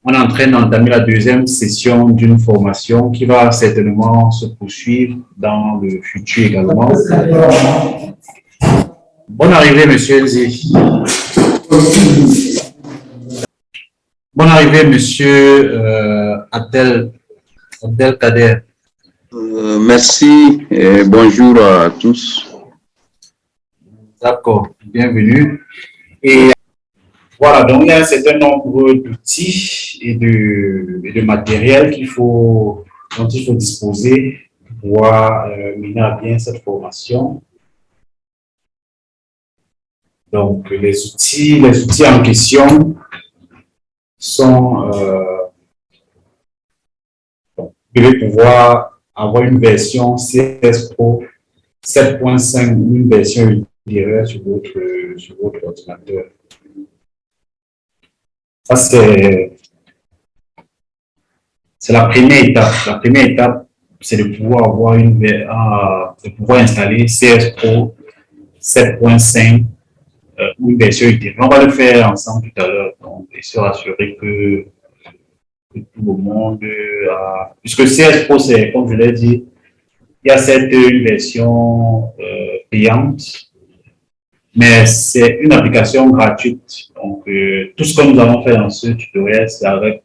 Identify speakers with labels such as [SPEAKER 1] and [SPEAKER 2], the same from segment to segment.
[SPEAKER 1] on est en train d'entamer la deuxième session d'une formation qui va certainement se poursuivre dans le futur également. Bonne arrivée, monsieur Nzi. Bonne arrivée, monsieur Abdelkader.
[SPEAKER 2] Merci et bonjour à tous.
[SPEAKER 1] D'accord, bienvenue. Et voilà, donc il y a un certain nombre d'outils et de matériel dont il faut disposer pour pouvoir mener à bien cette formation. Donc, les outils en question sont, vous devez pouvoir avoir une version CS Pro 7.5 ou une version ultérieure sur votre ordinateur. Ça, c'est la première étape. La première étape, c'est de pouvoir installer CS Pro 7.5 ou une version ultérieure. On va le faire ensemble tout à l'heure. Donc, et se rassurer que tout le monde a... Puisque CS Pro, c'est, comme je l'ai dit, il y a cette version payante, mais c'est une application gratuite. Donc, tout ce que nous allons faire dans ce tutoriel, c'est avec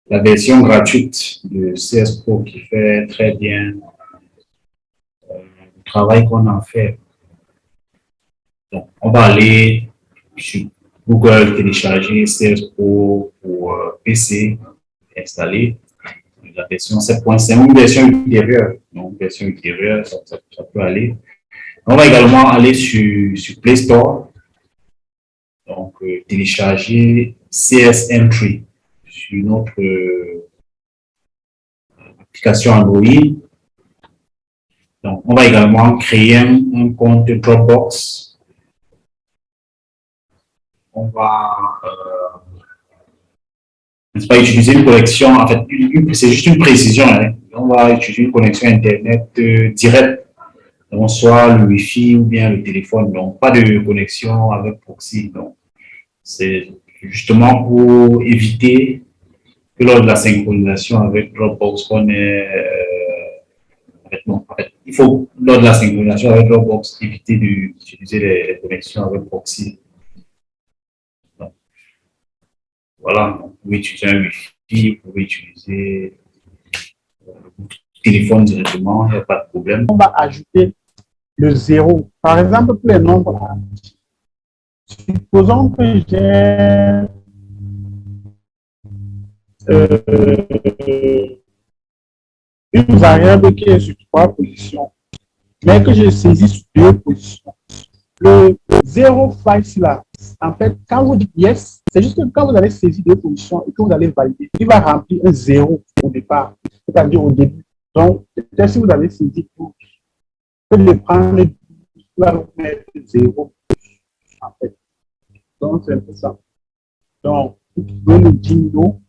[SPEAKER 1] la version gratuite de CS Pro qui fait très bien le travail qu'on en fait. Donc, on va aller sur Google, télécharger CS Pro pour PC, installer la version 7.5 ou une version ultérieure. Donc, version ultérieure, ça peut aller. On va également aller sur Play Store. Donc, télécharger CS Entry sur notre application Android. Donc, on va également créer un compte Dropbox. On va utiliser une connexion, en fait, c'est juste une précision. Hein. On va utiliser une connexion Internet directe, donc soit le Wi-Fi ou bien le téléphone. Donc, pas de connexion avec proxy. Donc, c'est justement pour éviter que lors de la synchronisation avec Dropbox, il faut, lors de la synchronisation avec Dropbox, éviter d'utiliser les connexions avec proxy. Donc, voilà, vous pouvez utiliser un Wi-Fi, vous pouvez utiliser le téléphone directement, il n'y a pas de problème.
[SPEAKER 3] On va ajouter le 0. Par exemple, pour les nombres, supposons que j'ai une variable qui est sur 3 positions, mais que je saisis sur 2 positions. Le 0 là, en fait, quand vous dites yes, c'est juste que quand vous allez saisir 2 positions et que vous allez valider, il va remplir un 0 au départ, c'est-à-dire au début. Donc, peut-être si vous avez saisi tout, vous pouvez le prendre, vous allez mettre 0 en fait. Donc, c'est un peu ça. Donc, vous pouvez le dire non.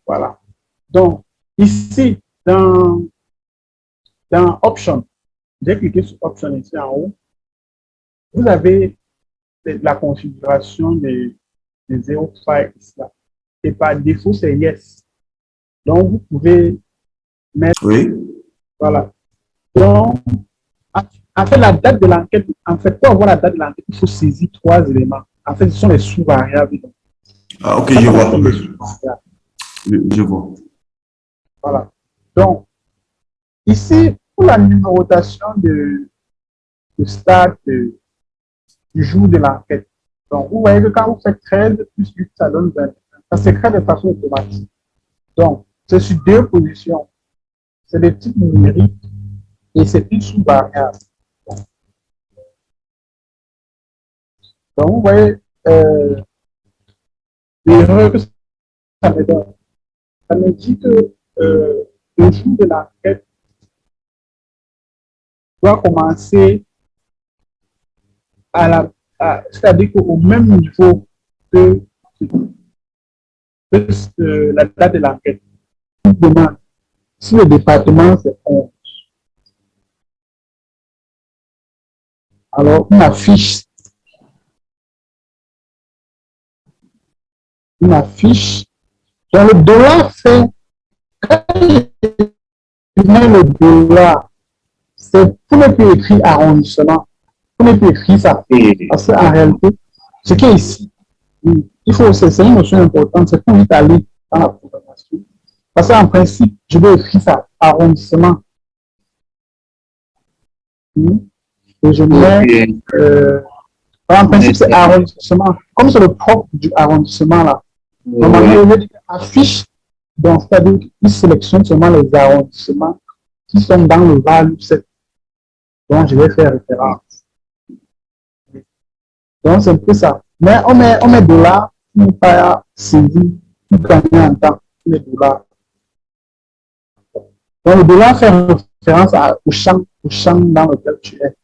[SPEAKER 3] Voilà. Donc, ici, dans Option, j'ai cliqué sur Option ici en haut. Vous avez la configuration des 0 files ici. Et par défaut, c'est Yes. Donc, vous pouvez mettre...
[SPEAKER 2] Oui.
[SPEAKER 3] Voilà. Donc, en fait, la date de l'enquête, en fait, pour avoir la date de l'enquête, il faut saisir 3 éléments. En fait, ce sont les sous-variables.
[SPEAKER 2] Ah, ok, je vois. Je vois.
[SPEAKER 3] Voilà. Donc, ici, pour la numérotation de stade du jour de l'enquête. Donc, vous voyez que quand vous faites 13 plus 8, ça donne 20. Ça s'écrit de façon automatique. Donc, c'est sur 2 positions. C'est le type numérique et c'est une sous-variable. Donc, vous voyez l'erreur que ça me donne. Ça me dit que le jour de l'enquête doit commencer c'est-à-dire qu'au même niveau que la date de l'enquête. Si le département c'est 11, alors on affiche une affiche. Donc, le dollar fait, quand je mets le dollar, c'est pour ne plus écrire arrondissement, pour ne plus écrire ça. Parce qu'en réalité, ce qui est ici, c'est une notion importante, c'est pour vite aller dans la programmation. Parce qu'en principe, je vais écrire ça, arrondissement. Et je mets, en principe, c'est arrondissement. Comme c'est le propre du arrondissement là. Normalement, il dit affiche, donc c'est-à-dire qu'il sélectionne seulement les arrondissements qui sont dans le value 7. Donc, je vais faire référence. Donc, c'est un peu ça. Mais on met dollar pour pas saisir, pour gagner en temps. On met dollar. Donc, le dollar fait référence au champ dans lequel tu es.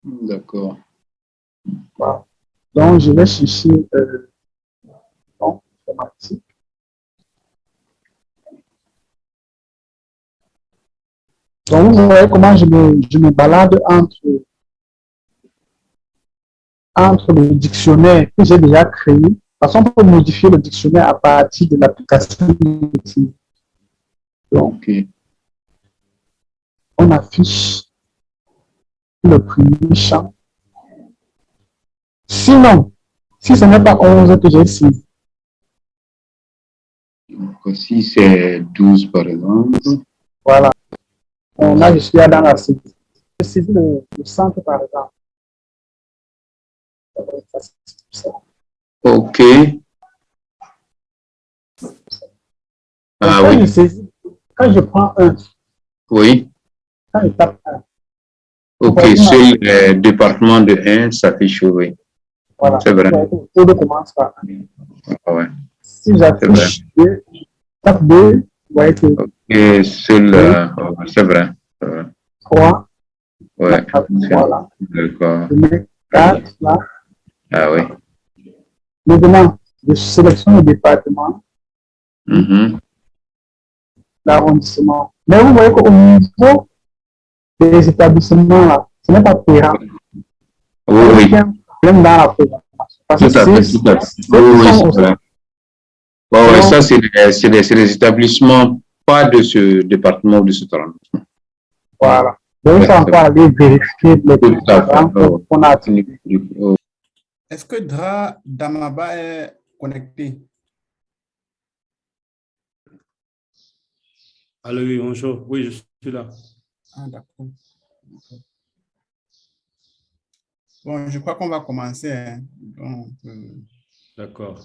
[SPEAKER 4] D'accord.
[SPEAKER 3] Voilà. Donc, je vais chercher informatique. Donc, vous voyez comment je me balade entre le dictionnaire que j'ai déjà créé. Parce qu'on peut modifier le dictionnaire à partir de l'application. Donc, on affiche le premier champ. Sinon, si ce n'est pas 11 que j'ai saisi.
[SPEAKER 4] Si c'est 12 par exemple.
[SPEAKER 3] Voilà. On a jusqu'à dans la saisie. J'ai saisi le centre par exemple.
[SPEAKER 4] Ok. Ah
[SPEAKER 3] quand
[SPEAKER 4] oui.
[SPEAKER 3] Je saisis, quand je prends 1,
[SPEAKER 4] oui.
[SPEAKER 3] Quand je tape 1.
[SPEAKER 4] Ok, sur le département de 1 s'affiche, oui.
[SPEAKER 3] Voilà.
[SPEAKER 4] C'est vrai.
[SPEAKER 3] Tout commence par 1.
[SPEAKER 4] Ah ouais.
[SPEAKER 3] Si j'affiche 2, tape 2, vous voyez que.
[SPEAKER 4] Et sur le. C'est vrai.
[SPEAKER 3] 3.
[SPEAKER 4] Ouais.
[SPEAKER 3] Voilà.
[SPEAKER 4] D'accord.
[SPEAKER 3] Je mets 4 là.
[SPEAKER 4] Ah oui.
[SPEAKER 3] Maintenant, je sélectionne le département, l'arrondissement. Mais vous voyez qu'au niveau des établissements là, ce n'est pas payant.
[SPEAKER 4] Oui.
[SPEAKER 3] Même dans la programmation. Parce que
[SPEAKER 4] tout à fait. Oui, c'est vrai. Ouais, ça, c'est des établissements, pas de ce département ou de ce arrondissement.
[SPEAKER 3] Voilà. Donc, il faut encore aller vérifier les programmes qu'on a.
[SPEAKER 5] Est-ce que Dra Damaba est connecté?
[SPEAKER 2] Allô, oui, bonjour. Oui, je suis là.
[SPEAKER 5] Ah, d'accord. Bon, je crois qu'on va commencer. Hein. Donc,
[SPEAKER 2] D'accord.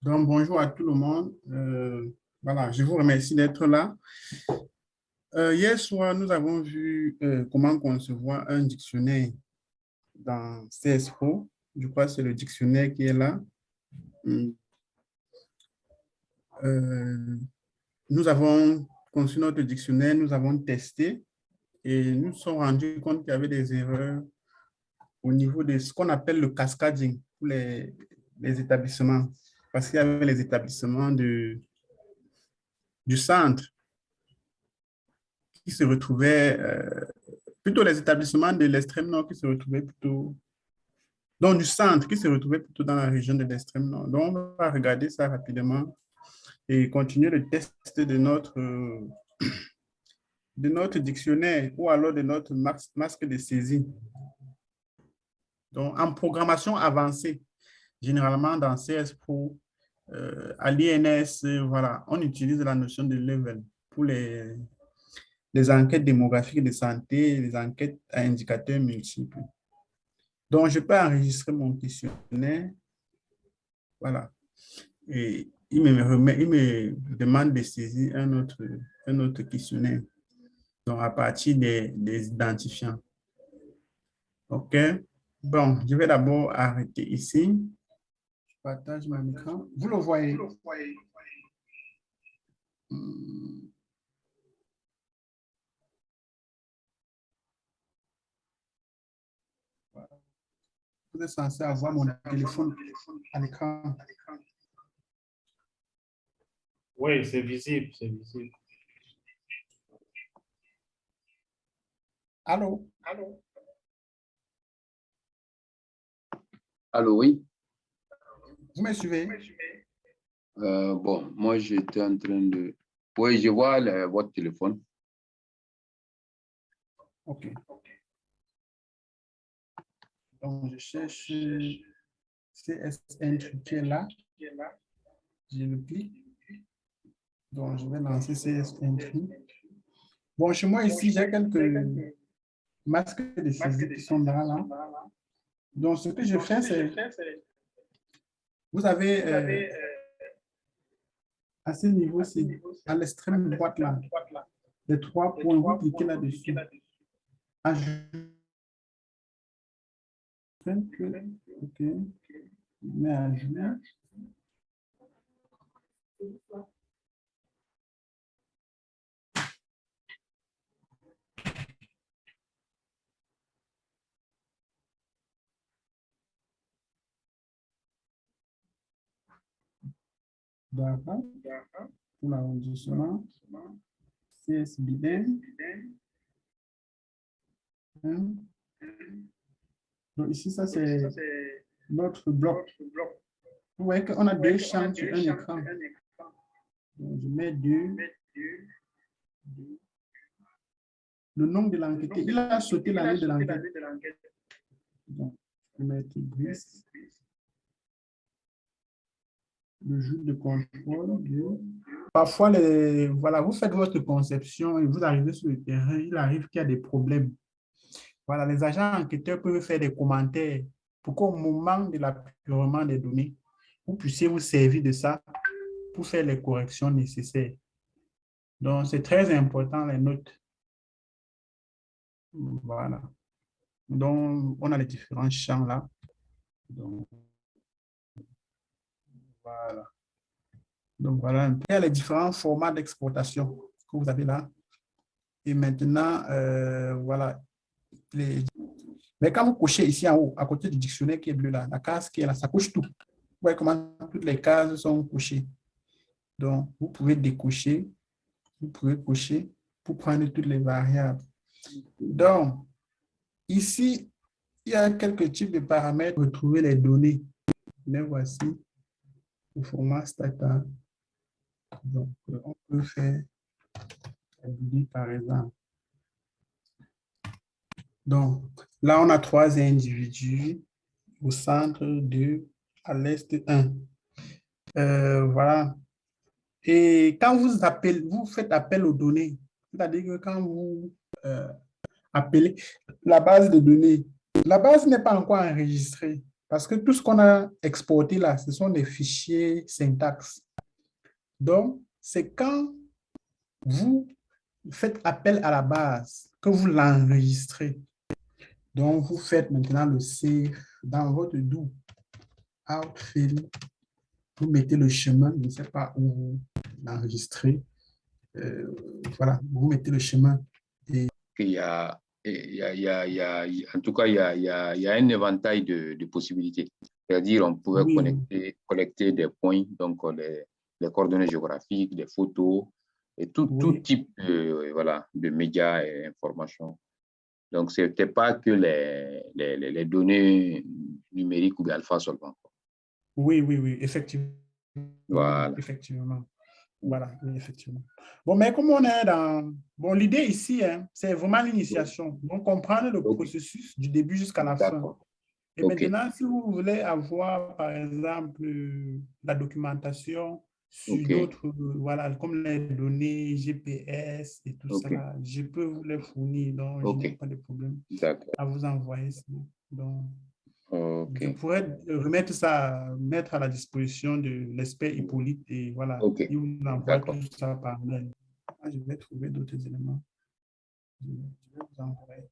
[SPEAKER 5] Donc, bonjour à tout le monde. Voilà, je vous remercie d'être là. Hier soir, nous avons vu comment concevoir un dictionnaire dans CS Pro. Je crois que c'est le dictionnaire qui est là. Nous avons conçu notre dictionnaire, nous avons testé et nous nous sommes rendus compte qu'il y avait des erreurs au niveau de ce qu'on appelle le cascading pour les établissements. Parce qu'il y avait les établissements du centre qui se retrouvaient, plutôt les établissements de l'extrême nord qui se retrouvaient plutôt, donc du centre qui se retrouvait plutôt dans la région de l'extrême nord. Donc, on va regarder ça rapidement et continuer le test de notre dictionnaire ou alors de notre masque de saisie. Donc, en programmation avancée, généralement dans CS Pro, à l'INS, voilà, on utilise la notion de level pour les enquêtes démographiques de santé, les enquêtes à indicateurs multiples. Donc, je peux enregistrer mon questionnaire. Voilà. Et il me demande de saisir un autre questionnaire. Donc, à partir des identifiants. OK. Bon, je vais d'abord arrêter ici. Je partage mon écran. Vous le voyez. Vous êtes censé avoir mon téléphone à l'écran.
[SPEAKER 2] Oui, c'est visible, c'est visible.
[SPEAKER 5] Allô?
[SPEAKER 4] Allô, oui.
[SPEAKER 5] Vous me suivez?
[SPEAKER 4] Bon, moi, j'étais en train de... Oui, je vois votre téléphone.
[SPEAKER 5] OK. Donc, je cherche CSN qui est là. Je le clique. Donc, je vais lancer CSN. Bon, chez moi ici, j'ai quelques masques de saisie qui sont là. Donc, ce que je fais, c'est... Vous avez à ce niveau-ci, à l'extrême droite là, les 3 points, vous cliquez là-dessus. OK. Mais à jour. D'accord. Pour l'arrondissement. CSBN. Donc ici, ça c'est notre bloc. Vous voyez qu'on a 2 champs sur un écran. Donc, je mets 2. Le nom de l'enquêteur. Il a sauté l'année de l'enquête. Donc, je vais mettre Brice. Le jour de contrôle. Parfois, voilà, vous faites votre conception et vous arrivez sur le terrain, il arrive qu'il y a des problèmes. Voilà, les agents enquêteurs peuvent faire des commentaires pour qu'au moment de l'appurement des données, vous puissiez vous servir de ça pour faire les corrections nécessaires. Donc, c'est très important, les notes. Voilà. Donc, on a les différents champs là. Donc, voilà. Donc, voilà. Il y a les différents formats d'exportation que vous avez là. Et maintenant, voilà. Mais quand vous cochez ici en haut, à côté du dictionnaire qui est bleu là, la case qui est là, ça coche tout. Vous voyez comment toutes les cases sont cochées. Donc, vous pouvez décocher, vous pouvez cocher pour prendre toutes les variables. Donc, ici, il y a quelques types de paramètres pour retrouver les données. Les voici au format stata. Donc, on peut faire par exemple. Donc, là, on a 3 individus au centre, 2, à l'est, 1. Voilà. Et quand vous faites appel aux données, c'est-à-dire que quand vous appelez la base de données, la base n'est pas encore enregistrée parce que tout ce qu'on a exporté là, ce sont des fichiers syntaxe. Donc, c'est quand vous faites appel à la base que vous l'enregistrez. Donc, vous faites maintenant le save dans votre do outfill. Vous mettez le chemin, je ne sais pas où vous l'enregistrez. Voilà, vous mettez le chemin. Et...
[SPEAKER 4] en tout cas, il y a un éventail de possibilités. C'est-à-dire, on pourrait collecter des points, donc les coordonnées géographiques, des photos, et tout type voilà, de médias et informations. Donc, ce n'était pas que les données numériques ou alpha seulement.
[SPEAKER 5] Oui, effectivement.
[SPEAKER 4] Voilà.
[SPEAKER 5] Effectivement. Voilà, oui, effectivement. Bon, mais comme on est dans... Bon, l'idée ici, hein, c'est vraiment l'initiation. Donc, comprendre le processus du début jusqu'à la fin. Et maintenant, si vous voulez avoir, par exemple, la documentation sur d'autres, voilà, comme les données GPS et tout ça, je peux vous les fournir, donc je n'ai pas de problème à vous envoyer ça. Donc, je pourrais remettre ça, mettre à la disposition de l'expert Hippolyte et voilà, il vous envoie tout ça par mail. Je vais trouver d'autres éléments. Je vais vous envoyer.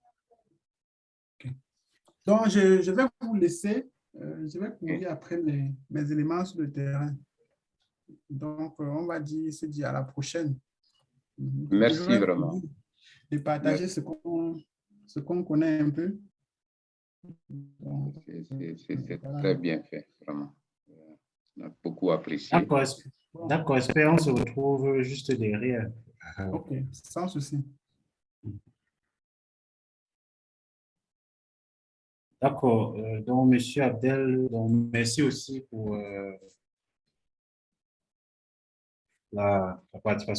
[SPEAKER 5] Donc, je vais vous laisser. Je vais courir après mes éléments sur le terrain. Donc, on va se dire à la prochaine.
[SPEAKER 4] Merci vraiment.
[SPEAKER 5] De partager ce qu'on connaît un peu.
[SPEAKER 4] C'est très bien fait, vraiment. On a beaucoup apprécié.
[SPEAKER 1] D'accord, espérons se retrouve juste derrière.
[SPEAKER 5] OK, sans souci.
[SPEAKER 1] D'accord. Donc, Monsieur Abdel, donc, merci aussi pour la participation.